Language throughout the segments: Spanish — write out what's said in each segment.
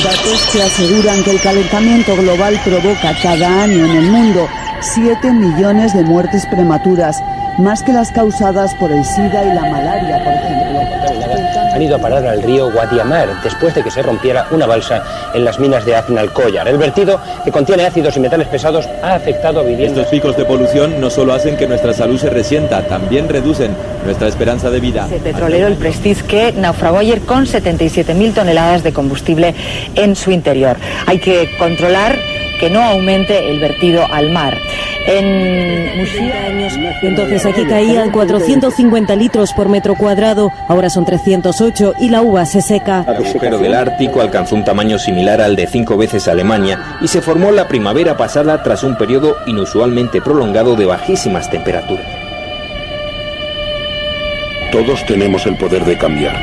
Datos que aseguran que el calentamiento global provoca cada año en el mundo 7 millones de muertes prematuras, más que las causadas por el SIDA y la malaria, por ejemplo. Han ido a parar al río Guadiamar después de que se rompiera una balsa en las minas de Aznalcóllar. El vertido, que contiene ácidos y metales pesados, ha afectado a viviendas. Estos picos de polución no solo hacen que nuestra salud se resienta, también reducen nuestra esperanza de vida. El petrolero, el Prestige, que naufragó ayer con 77.000 toneladas de combustible en su interior. Hay que controlar que no aumente el vertido al mar. En Muxía, entonces aquí caían 450 litros por metro cuadrado, ahora son 308 y la uva se seca. El agujero del Ártico alcanzó un tamaño similar al de 5 veces Alemania y se formó la primavera pasada tras un periodo inusualmente prolongado de bajísimas temperaturas. Todos tenemos el poder de cambiar.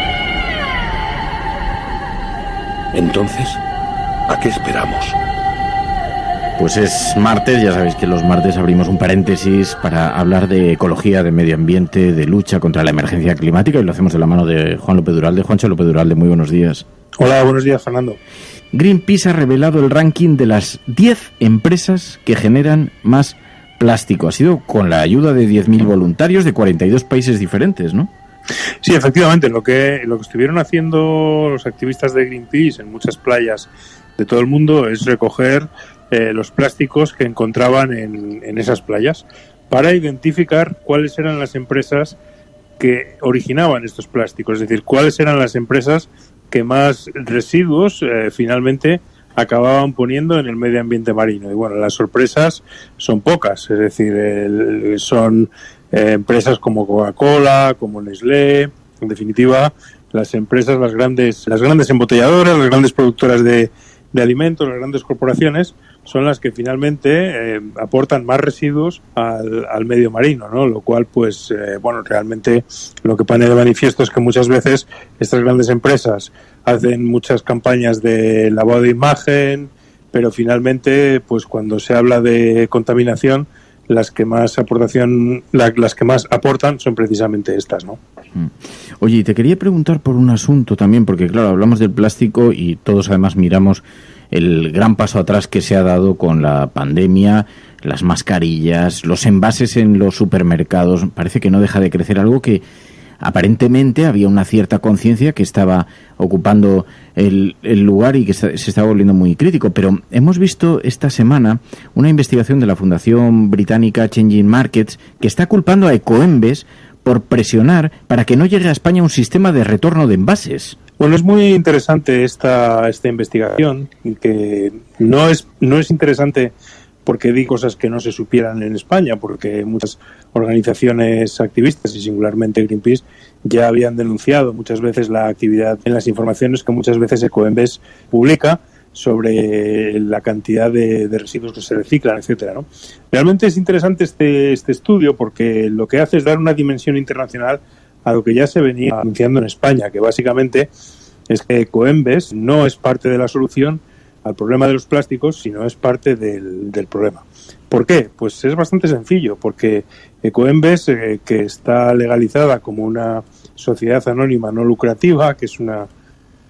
Entonces, ¿a qué esperamos? Pues es martes, ya sabéis que los martes abrimos un paréntesis para hablar de ecología, de medio ambiente, de lucha contra la emergencia climática, y lo hacemos de la mano de Juan López Duralde. Juancho López Duralde, muy buenos días. Hola, buenos días, Fernando. Greenpeace ha revelado el ranking de las 10 empresas que generan más plástico. Ha sido con la ayuda de 10.000 voluntarios de 42 países diferentes, ¿no? Sí, efectivamente, lo que estuvieron haciendo los activistas de Greenpeace en muchas playas de todo el mundo es recoger los plásticos que encontraban en esas playas para identificar cuáles eran las empresas que originaban estos plásticos, es decir, cuáles eran las empresas que más residuos finalmente acababan poniendo en el medio ambiente marino. Y bueno, las sorpresas son pocas, es decir, son empresas como Coca-Cola, como Nestlé, en definitiva, las empresas, las grandes embotelladoras, las grandes productoras de alimentos, las grandes corporaciones, son las que finalmente aportan más residuos al medio marino, ¿no? Lo cual, pues, realmente lo que pone de manifiesto es que muchas veces estas grandes empresas hacen muchas campañas de lavado de imagen, pero finalmente, pues, cuando se habla de contaminación, las que más aportan son precisamente estas, ¿no? Oye, y te quería preguntar por un asunto también, porque claro, hablamos del plástico y todos además miramos el gran paso atrás que se ha dado con la pandemia, las mascarillas, los envases en los supermercados. Parece que no deja de crecer, algo que aparentemente había una cierta conciencia que estaba ocupando el lugar y que se estaba volviendo muy crítico. Pero hemos visto esta semana una investigación de la Fundación Británica Changing Markets que está culpando a Ecoembes por presionar para que no llegue a España un sistema de retorno de envases. Bueno, es muy interesante esta investigación, que no es interesante porque di cosas que no se supieran en España, porque muchas organizaciones activistas y singularmente Greenpeace ya habían denunciado muchas veces la actividad en las informaciones que muchas veces Ecoembes publica sobre la cantidad de residuos que se reciclan, etcétera, ¿no? Realmente es interesante este estudio porque lo que hace es dar una dimensión internacional a lo que ya se venía anunciando en España, que básicamente es que Ecoembes no es parte de la solución al problema de los plásticos, sino es parte del problema. ¿Por qué? Pues es bastante sencillo, porque Ecoembes, que está legalizada como una sociedad anónima no lucrativa, que es una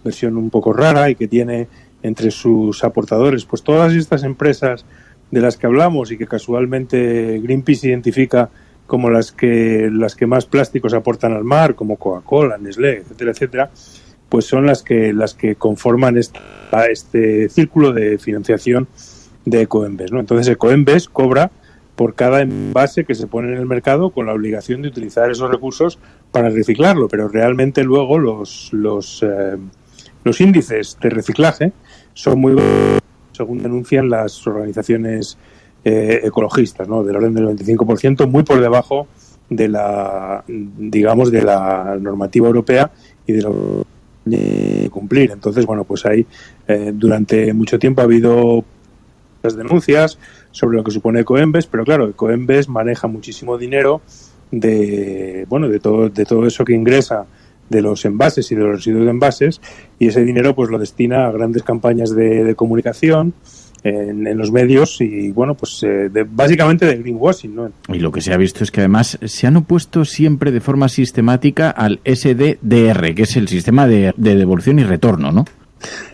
versión un poco rara y que tiene entre sus aportadores pues todas estas empresas de las que hablamos y que casualmente Greenpeace identifica como las que más plásticos aportan al mar, como Coca-Cola, Nestlé, etcétera, etcétera, pues son las que conforman este círculo de financiación de Ecoembes, ¿no? Entonces Ecoembes cobra por cada envase que se pone en el mercado con la obligación de utilizar esos recursos para reciclarlo, pero realmente luego los índices de reciclaje son muy bajos, según denuncian las organizaciones ecologistas, ¿no? Del orden del 25%, muy por debajo de la normativa europea y de lo de cumplir. Entonces, bueno, pues ahí durante mucho tiempo ha habido las denuncias sobre lo que supone Ecoembes, pero claro, Ecoembes maneja muchísimo dinero de todo eso que ingresa de los envases y de los residuos de envases, y ese dinero pues lo destina a grandes campañas de comunicación en los medios y bueno, pues básicamente de greenwashing, ¿no? Y lo que se ha visto es que además se han opuesto siempre de forma sistemática al SDDR, que es el sistema de devolución y retorno, ¿no?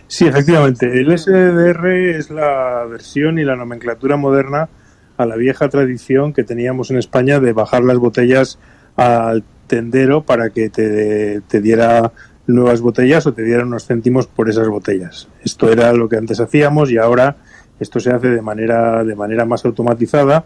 Sí, efectivamente. El SDR es la versión y la nomenclatura moderna a la vieja tradición que teníamos en España de bajar las botellas al tendero para que te diera nuevas botellas o te diera unos céntimos por esas botellas. Esto era lo que antes hacíamos y ahora esto se hace de manera más automatizada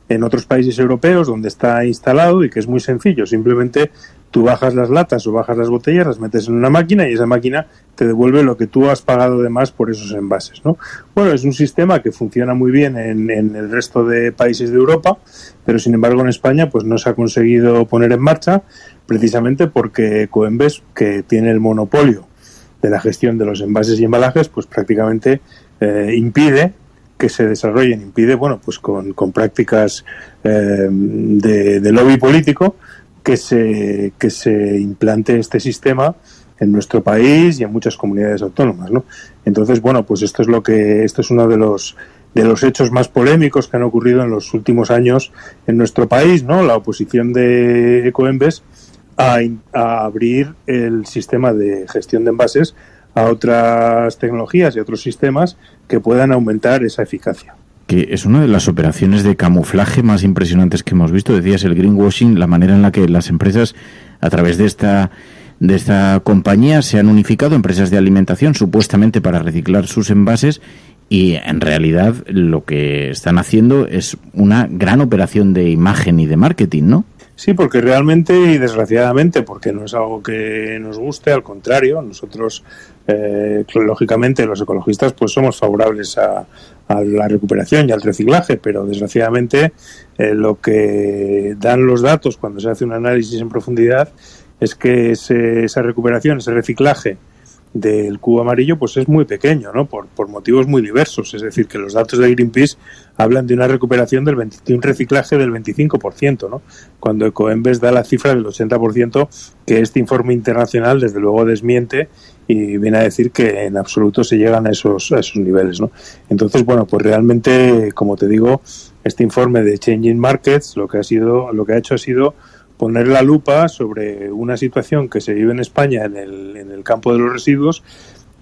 en otros países europeos donde está instalado y que es muy sencillo. Simplemente tú bajas las latas o bajas las botellas, las metes en una máquina y esa máquina te devuelve lo que tú has pagado de más por esos envases, ¿no? Bueno, es un sistema que funciona muy bien en el resto de países de Europa, pero sin embargo en España pues no se ha conseguido poner en marcha precisamente porque Ecoembes, que tiene el monopolio de la gestión de los envases y embalajes, pues prácticamente impide que se desarrollen, impide, bueno, pues con prácticas de lobby político que se implante este sistema en nuestro país y en muchas comunidades autónomas, ¿no? Entonces, bueno, pues esto es uno de los hechos más polémicos que han ocurrido en los últimos años en nuestro país, ¿no? La oposición de Ecoembes a abrir el sistema de gestión de envases a otras tecnologías y a otros sistemas que puedan aumentar esa eficacia. Que es una de las operaciones de camuflaje más impresionantes que hemos visto. Decías el greenwashing, la manera en la que las empresas, a través de esta compañía, se han unificado, empresas de alimentación, supuestamente para reciclar sus envases, y en realidad lo que están haciendo es una gran operación de imagen y de marketing, ¿no? Sí, porque realmente y desgraciadamente, porque no es algo que nos guste, al contrario, nosotros, lógicamente, los ecologistas, pues somos favorables a la recuperación y al reciclaje, pero desgraciadamente lo que dan los datos cuando se hace un análisis en profundidad es que esa recuperación, ese reciclaje del cubo amarillo, pues es muy pequeño, ¿no? Por motivos muy diversos. Es decir, que los datos de Greenpeace hablan de una recuperación de un reciclaje del 25%, ¿no? Cuando Ecoembes da la cifra del 80%, que este informe internacional desde luego desmiente y viene a decir que en absoluto se llegan a esos niveles, ¿no? Entonces, bueno, pues realmente, como te digo, este informe de Changing Markets lo que ha hecho ha sido poner la lupa sobre una situación que se vive en España en el campo de los residuos,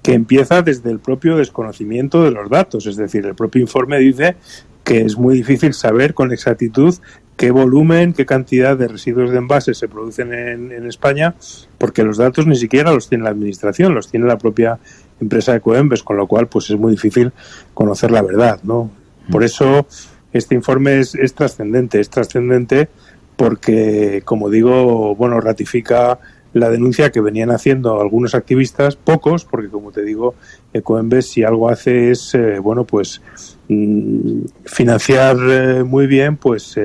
que empieza desde el propio desconocimiento de los datos. Es decir, el propio informe dice que es muy difícil saber con exactitud qué volumen, qué cantidad de residuos de envases se producen en España, porque los datos ni siquiera los tiene la administración, los tiene la propia empresa Ecoembes, con lo cual pues es muy difícil conocer la verdad, ¿no? Por eso este informe es trascendente porque, como digo, bueno, ratifica la denuncia que venían haciendo algunos activistas, pocos, porque como te digo, Ecoembes si algo hace es, financiar muy bien, pues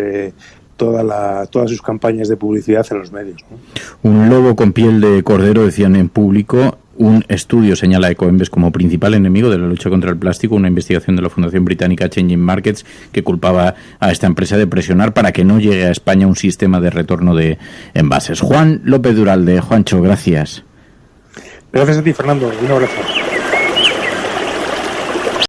todas sus campañas de publicidad en los medios, ¿no? Un lobo con piel de cordero, decían en público. Un estudio señala a Ecoembes como principal enemigo de la lucha contra el plástico, una investigación de la Fundación Británica Changing Markets que culpaba a esta empresa de presionar para que no llegue a España un sistema de retorno de envases. Juan López Duralde. Juancho, gracias. Gracias a ti, Fernando. Un abrazo.